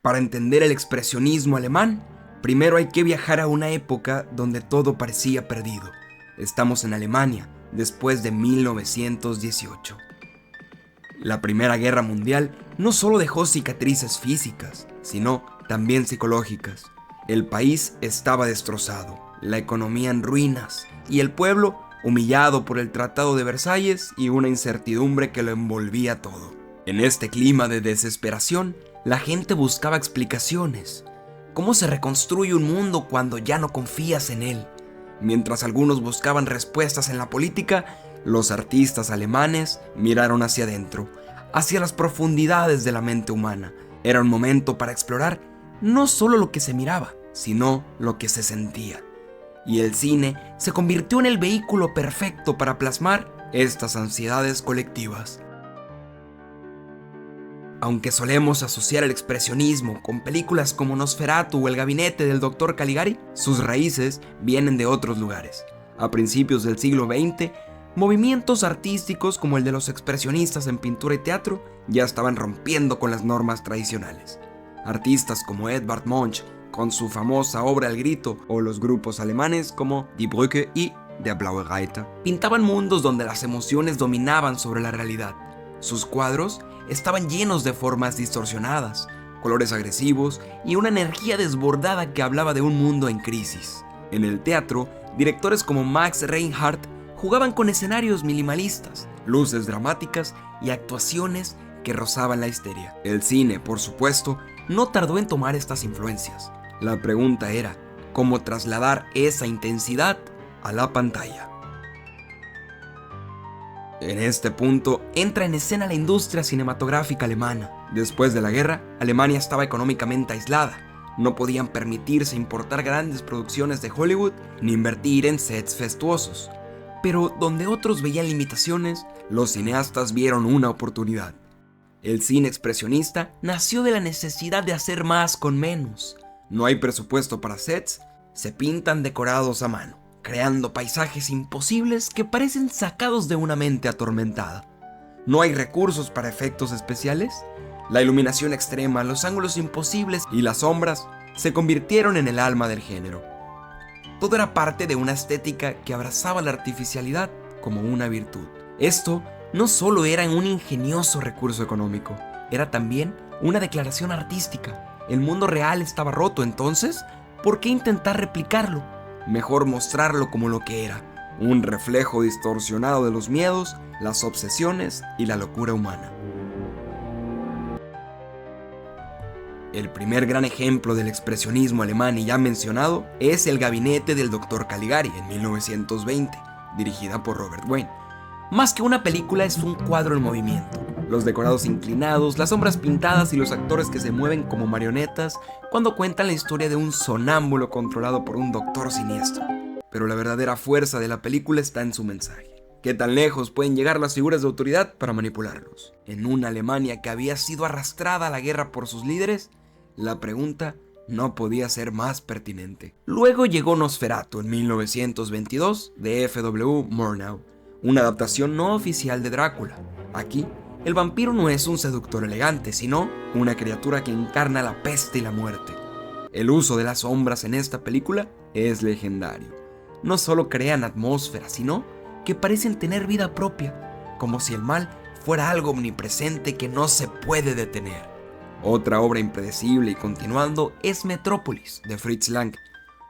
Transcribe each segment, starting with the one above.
Para entender el expresionismo alemán, primero hay que viajar a una época donde todo parecía perdido. Estamos en Alemania, después de 1918. La Primera Guerra Mundial no solo dejó cicatrices físicas, sino también psicológicas. El país estaba destrozado, la economía en ruinas y el pueblo humillado por el Tratado de Versalles y una incertidumbre que lo envolvía todo. En este clima de desesperación, la gente buscaba explicaciones. ¿Cómo se reconstruye un mundo cuando ya no confías en él? Mientras algunos buscaban respuestas en la política, los artistas alemanes miraron hacia adentro, hacia las profundidades de la mente humana. Era un momento para explorar no solo lo que se miraba, sino lo que se sentía. Y el cine se convirtió en el vehículo perfecto para plasmar estas ansiedades colectivas. Aunque solemos asociar el expresionismo con películas como Nosferatu o El gabinete del Dr. Caligari, sus raíces vienen de otros lugares. A principios del siglo XX, movimientos artísticos como el de los expresionistas en pintura y teatro ya estaban rompiendo con las normas tradicionales. Artistas como Edvard Munch, con su famosa obra El Grito, o los grupos alemanes como Die Brücke y Der Blaue Reiter, pintaban mundos donde las emociones dominaban sobre la realidad. Sus cuadros estaban llenos de formas distorsionadas, colores agresivos y una energía desbordada que hablaba de un mundo en crisis. En el teatro, directores como Max Reinhardt jugaban con escenarios minimalistas, luces dramáticas y actuaciones que rozaban la histeria. El cine, por supuesto, no tardó en tomar estas influencias. La pregunta era, ¿cómo trasladar esa intensidad a la pantalla? En este punto entra en escena la industria cinematográfica alemana. Después de la guerra, Alemania estaba económicamente aislada. No podían permitirse importar grandes producciones de Hollywood ni invertir en sets fastuosos. Pero donde otros veían limitaciones, los cineastas vieron una oportunidad. El cine expresionista nació de la necesidad de hacer más con menos. No hay presupuesto para sets, se pintan decorados a mano, creando paisajes imposibles que parecen sacados de una mente atormentada. No hay recursos para efectos especiales. La iluminación extrema, los ángulos imposibles y las sombras se convirtieron en el alma del género. Todo era parte de una estética que abrazaba la artificialidad como una virtud. Esto no solo era un ingenioso recurso económico, era también una declaración artística. El mundo real estaba roto, entonces, ¿por qué intentar replicarlo? Mejor mostrarlo como lo que era, un reflejo distorsionado de los miedos, las obsesiones y la locura humana. El primer gran ejemplo del expresionismo alemán y ya mencionado es El gabinete del Dr. Caligari en 1920, dirigida por Robert Wayne. Más que una película, es un cuadro en movimiento. Los decorados inclinados, las sombras pintadas y los actores que se mueven como marionetas cuando cuentan la historia de un sonámbulo controlado por un doctor siniestro. Pero la verdadera fuerza de la película está en su mensaje. ¿Qué tan lejos pueden llegar las figuras de autoridad para manipularlos? En una Alemania que había sido arrastrada a la guerra por sus líderes, la pregunta no podía ser más pertinente. Luego llegó Nosferatu en 1922 de F.W. Murnau, una adaptación no oficial de Drácula. Aquí, el vampiro no es un seductor elegante, sino una criatura que encarna la peste y la muerte. El uso de las sombras en esta película es legendario. No solo crean atmósfera, sino que parecen tener vida propia, como si el mal fuera algo omnipresente que no se puede detener. Otra obra impredecible y continuando es Metrópolis, de Fritz Lang,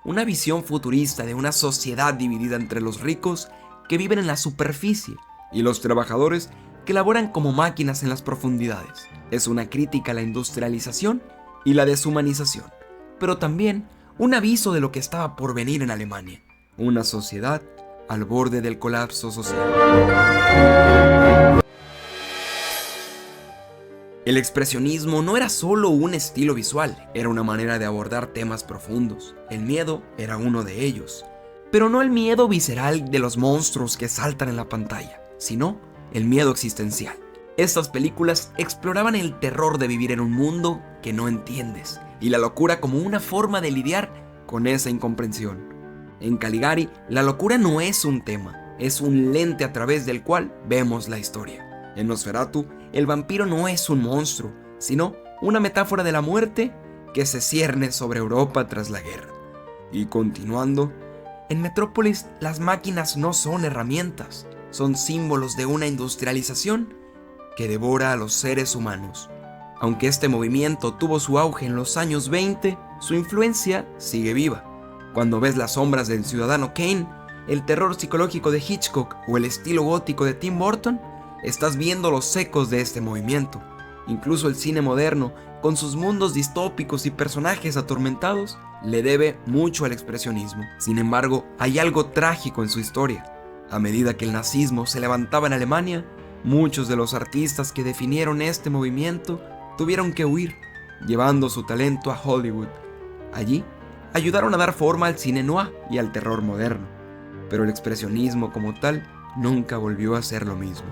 una visión futurista de una sociedad dividida entre los ricos que viven en la superficie y los trabajadores que laboran como máquinas en las profundidades. Es una crítica a la industrialización y la deshumanización, pero también un aviso de lo que estaba por venir en Alemania, una sociedad al borde del colapso social. El expresionismo no era solo un estilo visual, era una manera de abordar temas profundos. El miedo era uno de ellos, pero no el miedo visceral de los monstruos que saltan en la pantalla, sino el miedo existencial. Estas películas exploraban el terror de vivir en un mundo que no entiendes y la locura como una forma de lidiar con esa incomprensión. En Caligari, la locura no es un tema, es un lente a través del cual vemos la historia. En Nosferatu, el vampiro no es un monstruo, sino una metáfora de la muerte que se cierne sobre Europa tras la guerra. Y continuando, en Metrópolis las máquinas no son herramientas, son símbolos de una industrialización que devora a los seres humanos. Aunque este movimiento tuvo su auge en los años 20, su influencia sigue viva. Cuando ves Las sombras del ciudadano Kane, el terror psicológico de Hitchcock o el estilo gótico de Tim Burton, estás viendo los ecos de este movimiento. Incluso el cine moderno, con sus mundos distópicos y personajes atormentados, le debe mucho al expresionismo. Sin embargo, hay algo trágico en su historia. A medida que el nazismo se levantaba en Alemania, muchos de los artistas que definieron este movimiento tuvieron que huir, llevando su talento a Hollywood. Allí, ayudaron a dar forma al cine noir y al terror moderno, pero el expresionismo como tal nunca volvió a ser lo mismo.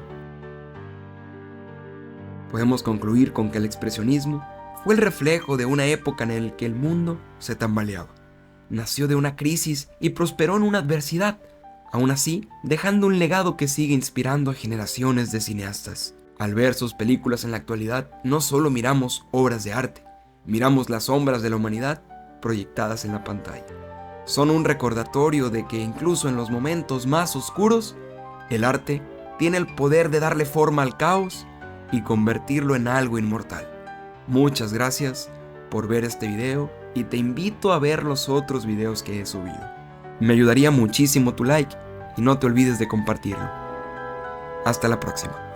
Podemos concluir con que el expresionismo fue el reflejo de una época en la que el mundo se tambaleaba. Nació de una crisis y prosperó en una adversidad, aún así dejando un legado que sigue inspirando a generaciones de cineastas. Al ver sus películas en la actualidad, no solo miramos obras de arte, miramos las sombras de la humanidad proyectadas en la pantalla. Son un recordatorio de que incluso en los momentos más oscuros, el arte tiene el poder de darle forma al caos y convertirlo en algo inmortal. Muchas gracias por ver este video y te invito a ver los otros videos que he subido. Me ayudaría muchísimo tu like y no te olvides de compartirlo. Hasta la próxima.